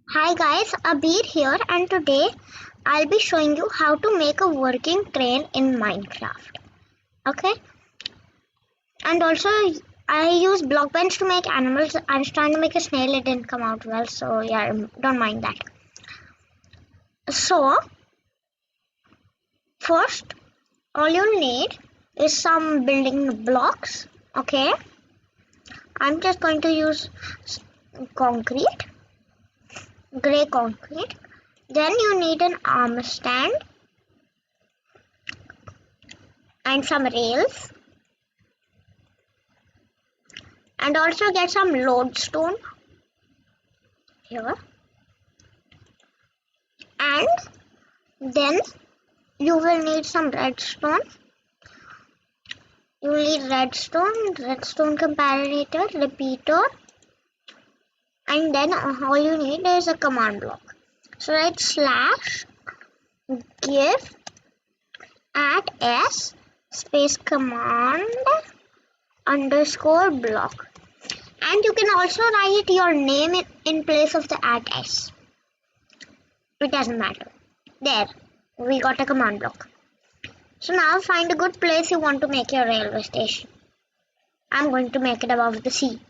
Hi guys, Abir here, and today I'll be showing you how to make a working train in Minecraft. Okay, and also I use Blockbench to make animals. I was trying to make a snail, it didn't come out well, so yeah, don't mind that. So, first, all you need is some building blocks. Okay, I'm just going to use concrete, grey concrete. Then you need an arm stand and some rails. And also get some lodestone here, and then you will need some redstone. You will need redstone comparator, repeater, and then all you need is a command block. So write slash give at s space command underscore block, and you can also write your name in place of the at s. It doesn't matter. There, we got a command block. So now find a good place you want to make your railway station. I'm going to make it above the sea.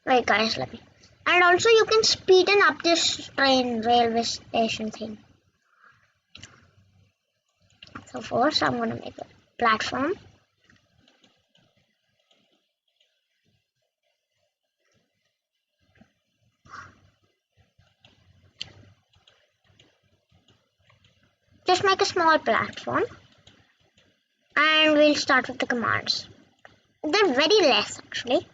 Wait guys, let me. And also you can speeden up this train railway station thing. So first I'm going to make a platform. Just make a small platform. And we'll start with the commands. They're very less actually.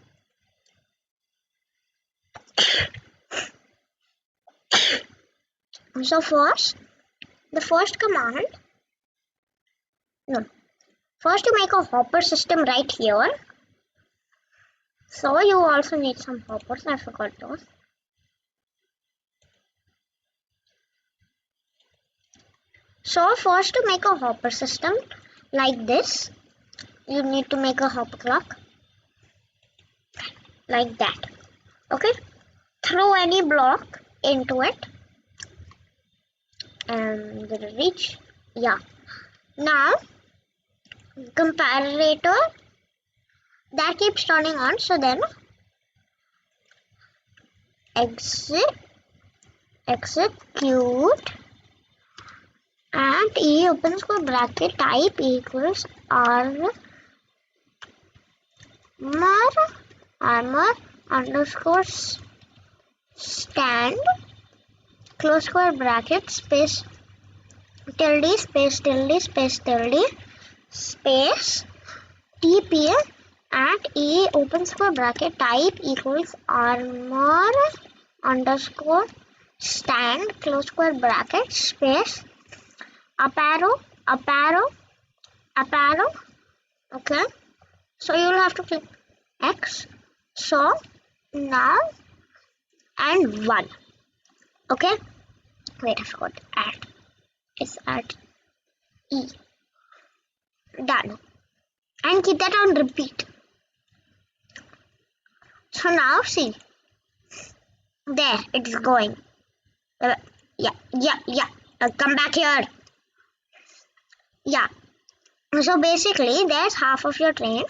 So first, the first command. No. First you make a hopper system right here. So you also need some hoppers, I forgot those. So first to make a hopper system like this, you need to make a hopper clock like that. Okay, throw any block into it and did it reach? Yeah. Now comparator that keeps turning on, so then execute and E open square bracket type equals armor underscore stand close square bracket space tilde space tilde space tilde space TP at E open square bracket type equals armor underscore stand close square bracket space up arrow up arrow up arrow. Okay, so you will have to click X. So now and 1. Okay, wait, I forgot at. It's at E. Done. And keep that on repeat. So now see, there it's going. Yeah. Come back here. Yeah. So basically, there's half of your train.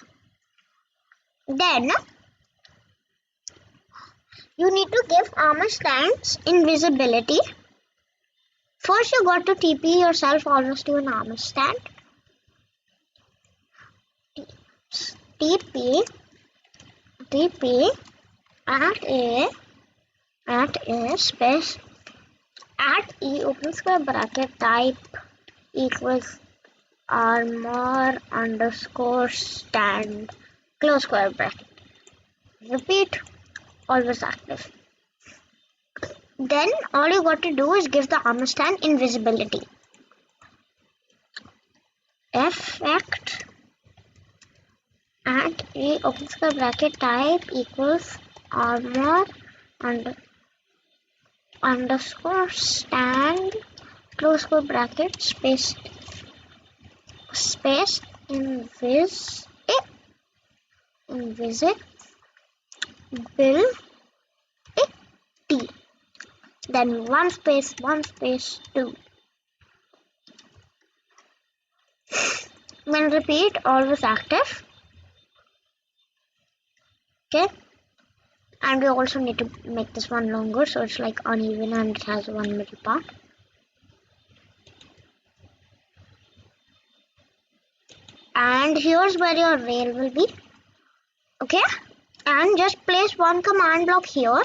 Then you need to give armor stands invisibility. First, you got to TP yourself almost to an armor stand. TP at a space at E open square bracket type equals armor underscore stand close square bracket. Repeat, always active. Then all you got to do is give the armor stand invisibility. Effect at A open square bracket type equals armor underscore stand close square bracket space invisible then 1 space 2. Then repeat, always active. Okay, and we also need to make this one longer so it's like uneven and it has one middle part. And here's where your rail will be. Okay, and just place one command block here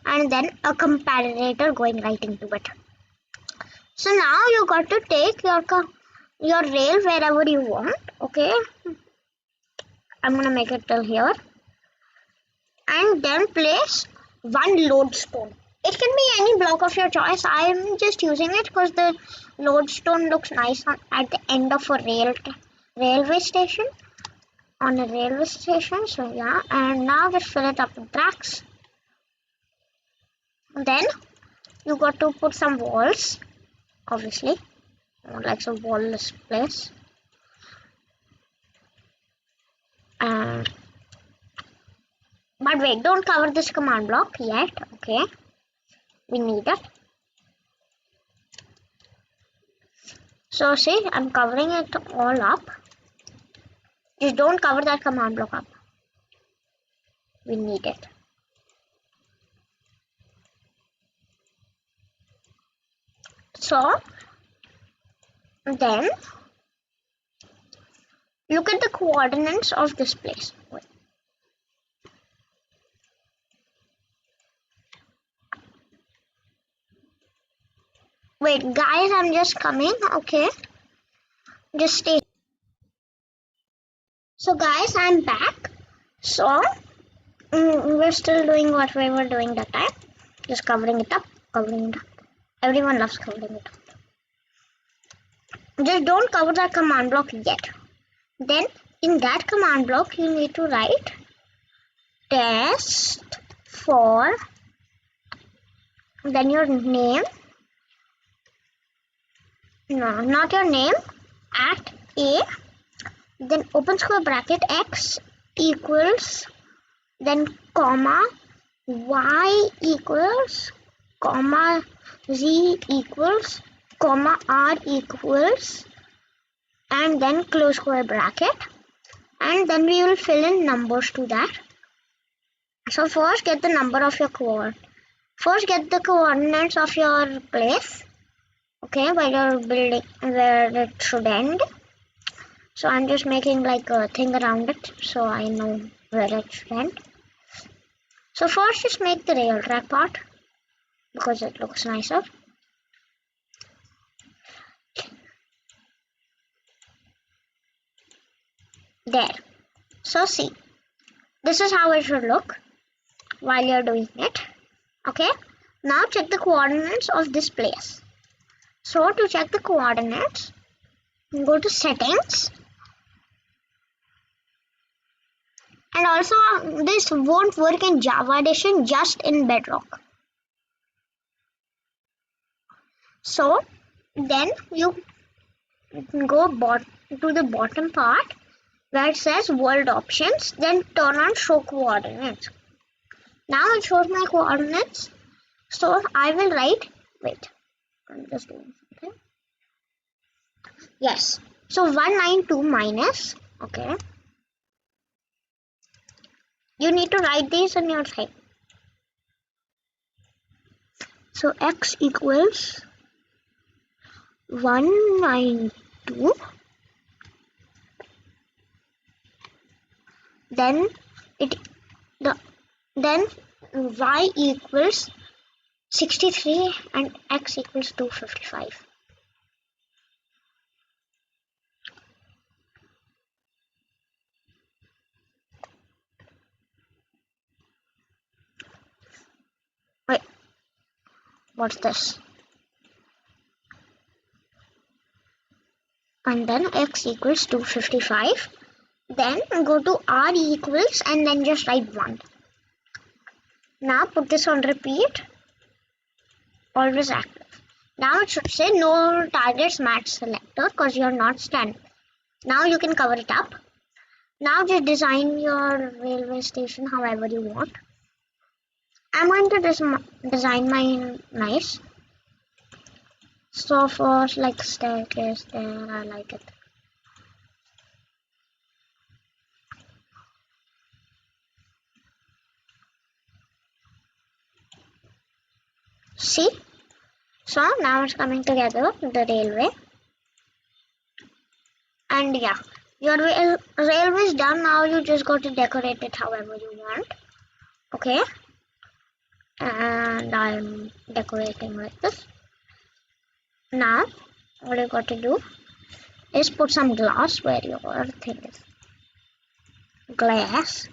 and then a comparator going right into it. So now you got to take your rail wherever you want. Okay, I'm gonna make it till here, and then place one lodestone. It can be any block of your choice. I'm just using it because the lodestone looks nice at the end of a railway station. On a railway station, so yeah, and now just fill it up with tracks. Then you got to put some walls, obviously, like some wallless place. But wait, don't cover this command block yet. Okay, we need it. So see, I'm covering it all up. Just don't cover that command block up. We need it. So then look at the coordinates of this place. Wait, guys, I'm just coming. Okay, just stay. So guys, I'm back. So we're still doing what we were doing that time. Just covering it up, covering it up. Everyone loves covering it up. Just don't cover that command block yet. Then in that command block, you need to write test for, then your name. No, not your name. At A, then open square bracket X equals, then comma Y equals, comma Z equals, comma R equals, and then close square bracket, and then we will fill in numbers to that. So first get the number of your first get the coordinates of your place, okay, where your building, where it should end. So I'm just making like a thing around it so I know where it should end. So first just make the rail track part because it looks nicer. There. So see, this is how it should look while you're doing it. Okay, now check the coordinates of this place. So to check the coordinates, go to settings, and also this won't work in Java Edition, just in Bedrock. So then you go to the bottom part where it says world options, then turn on show coordinates. Now it shows my coordinates, so I will write, wait, I'm just doing something. Yes, so 192 minus, okay, you need to write these on your side. So x equals 192, then then y equals 63 and x equals 255. Wait, what's this? And then x equals 255. Then go to r equals and then just write 1. Now put this on repeat, always active. Now it should say no targets match selector because you're not standing. Now you can cover it up. Now just design your railway station however you want. I'm going to design mine nice. So first, like staircase there, I like it. See? So now it's coming together, the railway. And yeah, your railway is done. Now you just got to decorate it however you want. Okay? And I'm decorating like this. Now, what you got to do is put some glass where your thing is. Glass.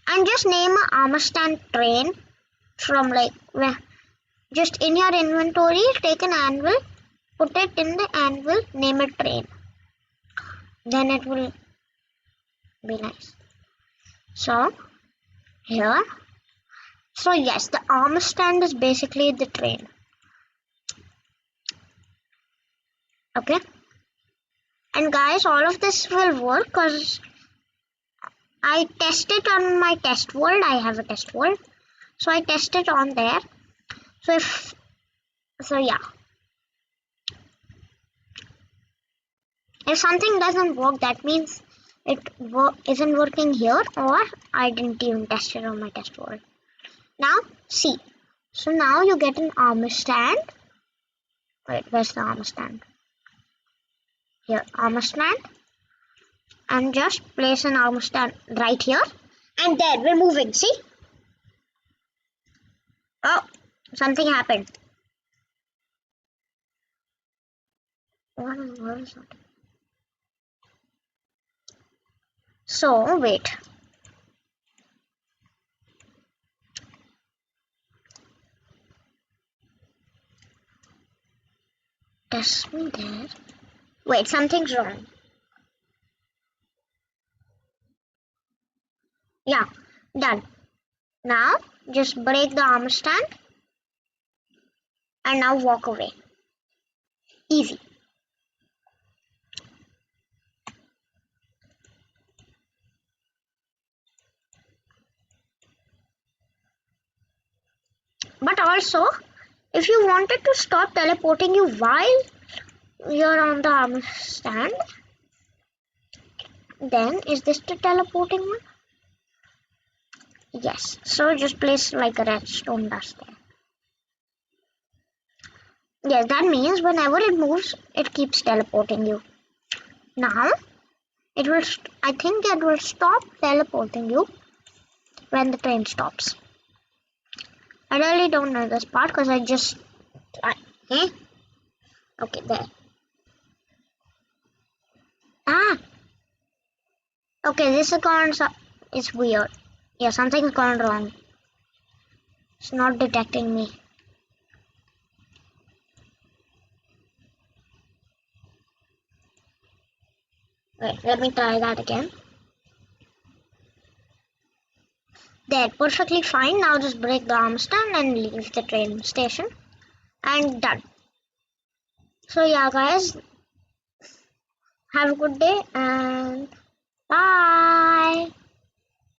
And just name a armor stand train from like where. Just in your inventory, take an anvil, put it in the anvil, name it train. Then it will be nice. So, here. So yes, the armor stand is basically the train. Okay? And guys, all of this will work because I test it on my test world. I have a test world. So I test it on there. So yeah. If something doesn't work, that means it isn't working here, or I didn't even test it on my test world. Now, see. So now you get an armor stand. Wait, where's the armor stand? Here, armor stand. And just place an armor stand right here. And there, we're moving, see? Oh, something happened. What is that? So, wait. Test me there. Wait, something's wrong. Yeah, done. Now, just break the armor stand. And now walk away. Easy. But also, if you wanted to stop teleporting you while you're on the armor stand, then is this the teleporting one? Yes. So just place like a redstone dust there. Yes, that means whenever it moves, it keeps teleporting you. Now, it will. I think it will stop teleporting you when the train stops. I really don't know this part because I just. Eh? Okay, there. Ah. Okay, this is gone. It's weird. Yeah, something's gone wrong. It's not detecting me. Wait, let me try that again. There, perfectly fine. Now just break the arm stand and leave the train station. And done. So yeah, guys, have a good day and bye.